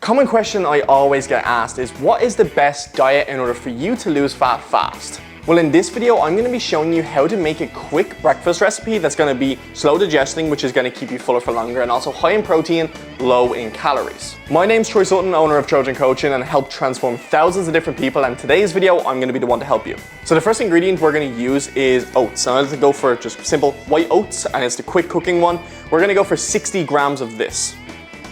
Common question I always get asked is, what is the best diet in order for you to lose fat fast? Well, in this video, I'm going to be showing you how to make a quick breakfast recipe that's going to be slow digesting, which is going to keep you fuller for longer, and also high in protein, low in calories. My name's Troy Sutton, owner of Trojan Coaching, and I help transform thousands of different people, and today's video, I'm going to be the one to help you. So the first ingredient we're going to use is oats. I'm going to go for just simple white oats, and it's the quick cooking one. We're going to go for 60 grams of this.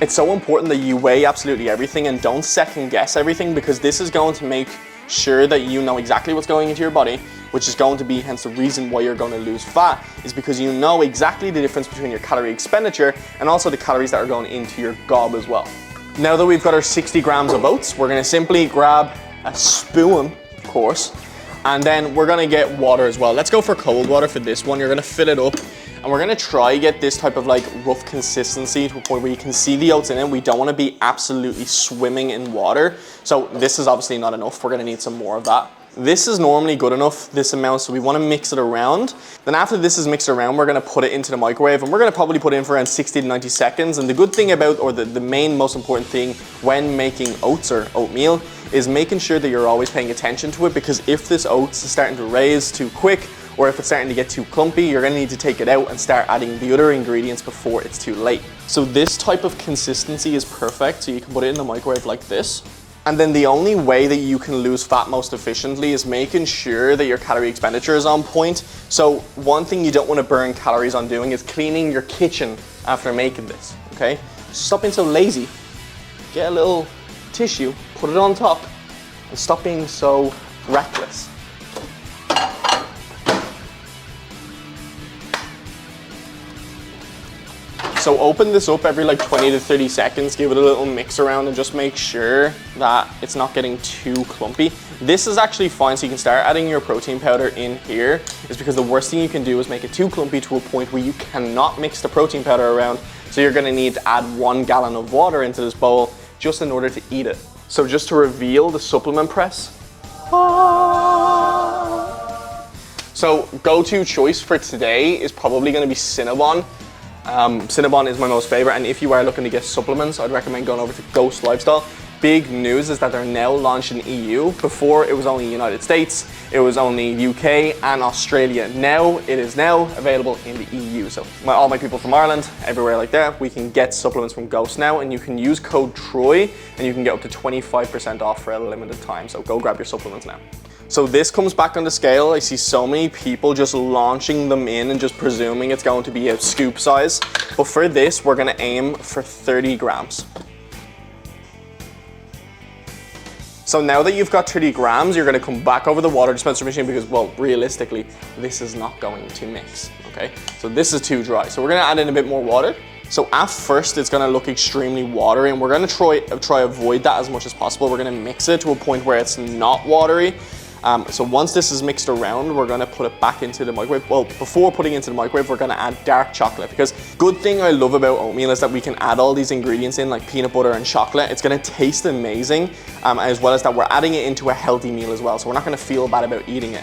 It's so important that you weigh absolutely everything and don't second guess everything, because this is going to make sure that you know exactly what's going into your body, which is going to be hence the reason why you're going to lose fat, is because you know exactly the difference between your calorie expenditure and also the calories that are going into your gob as well. Now that we've got our 60 grams of oats, we're going to simply grab a spoon, of course, and then we're going to get water as well. Let's go for cold water for this one. You're going to fill it up. And we're gonna try get this type of like rough consistency to a point where you can see the oats in it. We don't wanna be absolutely swimming in water. So this is obviously not enough. We're gonna need some more of that. This is normally good enough, this amount, so we wanna mix it around. Then after this is mixed around, we're gonna put it into the microwave, and we're gonna probably put it in for around 60 to 90 seconds. And the good thing about, or the main most important thing when making oats or oatmeal, is making sure that you're always paying attention to it, because if this oats is starting to raise too quick, or if it's starting to get too clumpy, you're gonna need to take it out and start adding the other ingredients before it's too late. So this type of consistency is perfect, so you can put it in the microwave like this. And then the only way that you can lose fat most efficiently is making sure that your calorie expenditure is on point. So one thing you don't wanna burn calories on doing is cleaning your kitchen after making this, okay? Stop being so lazy. Get a little tissue, put it on top, and stop being so reckless. So open this up every like 20 to 30 seconds, give it a little mix around, and just make sure that it's not getting too clumpy. This is actually fine, so you can start adding your protein powder in here, is because the worst thing you can do is make it too clumpy to a point where you cannot mix the protein powder around. So you're gonna need to add 1 gallon of water into this bowl just in order to eat it. So just to reveal the supplement press. So go-to choice for today is probably gonna be Cinnabon. Cinnabon is my most favorite, and if you are looking to get supplements, I'd recommend going over to Ghost Lifestyle. Big news is that they're now launched in EU. Before it was only United States, it was only UK and Australia. Now it is now available in the EU. So all my people from Ireland, everywhere like that, we can get supplements from Ghost now, and you can use code TROY and you can get up to 25% off for a limited time. So go grab your supplements now. So this comes back on the scale. I see so many people just launching them in and just presuming it's going to be a scoop size. But for this, we're gonna aim for 30 grams. So now that you've got 30 grams, you're gonna come back over the water dispenser machine, because, well, realistically, this is not going to mix, okay? So this is too dry. So we're gonna add in a bit more water. So at first, it's gonna look extremely watery, and we're gonna try avoid that as much as possible. We're gonna mix it to a point where it's not watery. So once this is mixed around, we're gonna put it back into the microwave. Well, before putting it into the microwave, we're gonna add dark chocolate, because good thing I love about oatmeal is that we can add all these ingredients in, like peanut butter and chocolate. It's gonna taste amazing, as well as that we're adding it into a healthy meal as well, so we're not gonna feel bad about eating it.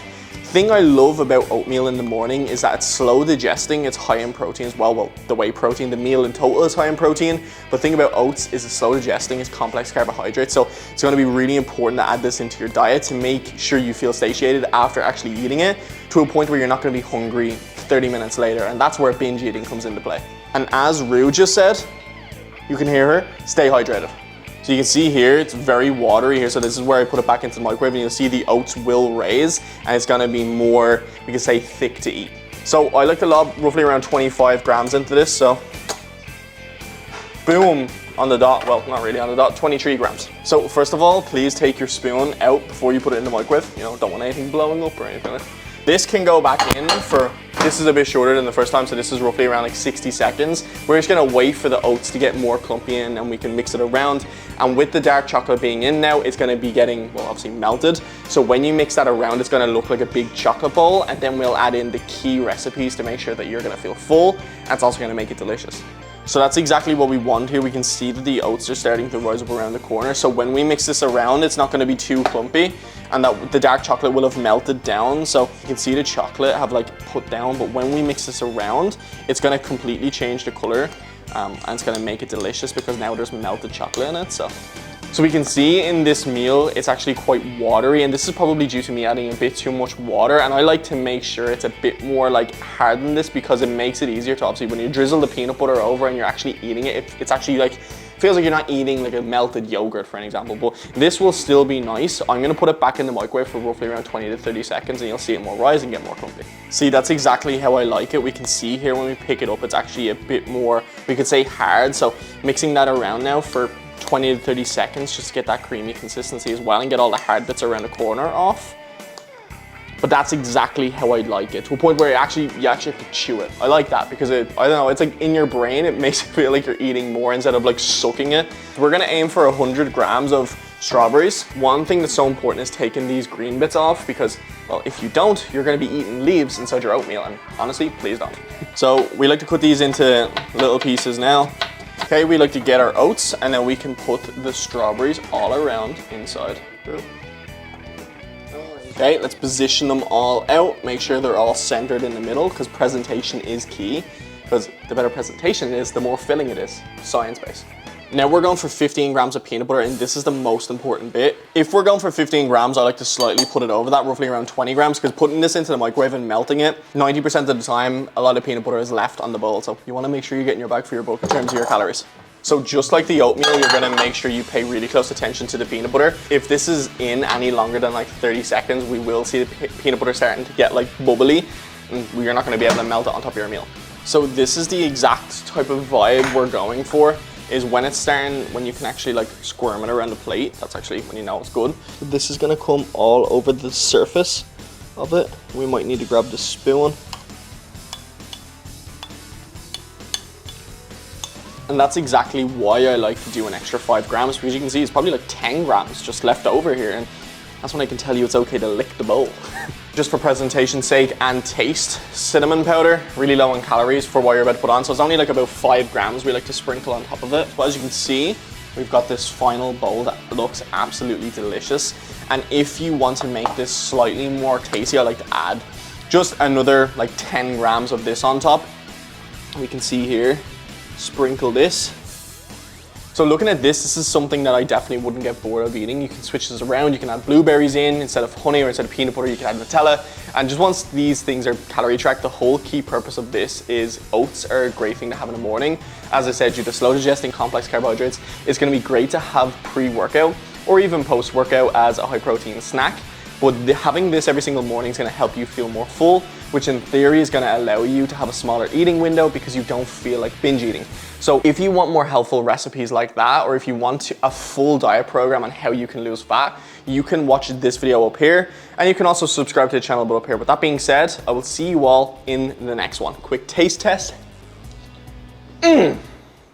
Thing I love about oatmeal in the morning is that it's slow digesting, it's high in protein as well. Well, the whey protein, the meal in total is high in protein, but the thing about oats is it's slow digesting, it's complex carbohydrates, so it's gonna be really important to add this into your diet to make sure you feel satiated after actually eating it, to a point where you're not gonna be hungry 30 minutes later, and that's where binge eating comes into play. And as Rue just said, you can hear her, stay hydrated. So you can see here, it's very watery here. So this is where I put it back into the microwave, and you'll see the oats will raise, and it's gonna be more, we can say, thick to eat. So I like to lob roughly around 25 grams into this, so boom, on the dot. Well, not really on the dot, 23 grams. So first of all, please take your spoon out before you put it in the microwave. You know, don't want anything blowing up or anything like that. This can go back in for, this is a bit shorter than the first time, so this is roughly around like 60 seconds. We're just gonna wait for the oats to get more clumpy in, and we can mix it around. And with the dark chocolate being in now, it's gonna be getting, well, obviously melted. So when you mix that around, it's gonna look like a big chocolate bowl, and then we'll add in the key recipes to make sure that you're gonna feel full. That's also gonna make it delicious. So that's exactly what we want here. We can see that the oats are starting to rise up around the corner. So when we mix this around, it's not gonna be too clumpy, and that the dark chocolate will have melted down. So you can see the chocolate have like put down, but when we mix this around, it's gonna completely change the color. And it's gonna make it delicious because now there's melted chocolate in it. So we can see in this meal, it's actually quite watery, and this is probably due to me adding a bit too much water. And I like to make sure it's a bit more like hard than this because it makes it easier to, obviously, when you drizzle the peanut butter over and you're actually eating it, it's actually like, feels like you're not eating like a melted yogurt, for an example, but this will still be nice. I'm gonna put it back in the microwave for roughly around 20 to 30 seconds and you'll see it more rise and get more crumbly. See, that's exactly how I like it. We can see here when we pick it up, it's actually a bit more, we could say hard. So mixing that around now for 20 to 30 seconds just to get that creamy consistency as well and get all the hard bits around the corner off. But that's exactly how I like it, to a point where you actually have to chew it. I like that because I don't know, it's like in your brain, it makes it feel like you're eating more instead of like sucking it. We're gonna aim for 100 grams of strawberries. One thing that's so important is taking these green bits off because, well, if you don't, you're gonna be eating leaves inside your oatmeal, and honestly, please don't. So we like to cut these into little pieces now. Okay, we like to get our oats and then we can put the strawberries all around inside. Okay, let's position them all out. Make sure they're all centered in the middle because presentation is key. Because the better presentation it is, the more filling it is. Science-based. Now we're going for 15 grams of peanut butter, and this is the most important bit. If we're going for 15 grams, I like to slightly put it over that, roughly around 20 grams, because putting this into the microwave and melting it, 90% of the time, a lot of peanut butter is left on the bowl. So you want to make sure you get in your bag for your buck in terms of your calories. So just like the oatmeal, you're gonna make sure you pay really close attention to the peanut butter. If this is in any longer than like 30 seconds, we will see the peanut butter starting to get like bubbly, and you're not gonna be able to melt it on top of your meal. So this is the exact type of vibe we're going for, is when it's starting, when you can actually like squirm it around the plate, that's actually when you know it's good. This is gonna come all over the surface of it. We might need to grab the spoon. And that's exactly why I like to do an extra 5 grams, because you can see it's probably like 10 grams just left over here, and that's when I can tell you it's okay to lick the bowl. Just for presentation's sake and taste, cinnamon powder, really low in calories for what you're about to put on, so it's only like about 5 grams we like to sprinkle on top of it. But as you can see, we've got this final bowl that looks absolutely delicious. And if you want to make this slightly more tasty, I like to add just another like 10 grams of this on top. We can see here, sprinkle this. So looking at this is something that I definitely wouldn't get bored of eating. You can switch this around. You can add blueberries in instead of honey, or instead of peanut butter, you can add Nutella. And just once these things are calorie tracked, the whole key purpose of this is oats are a great thing to have in the morning. As I said, due to slow digesting complex carbohydrates, it's gonna be great to have pre-workout or even post-workout as a high protein snack. But having this every single morning is gonna help you feel more full, which in theory is gonna allow you to have a smaller eating window because you don't feel like binge eating. So if you want more helpful recipes like that, or if you want a full diet program on how you can lose fat, you can watch this video up here, and you can also subscribe to the channel up here. With that being said, I will see you all in the next one. Quick taste test.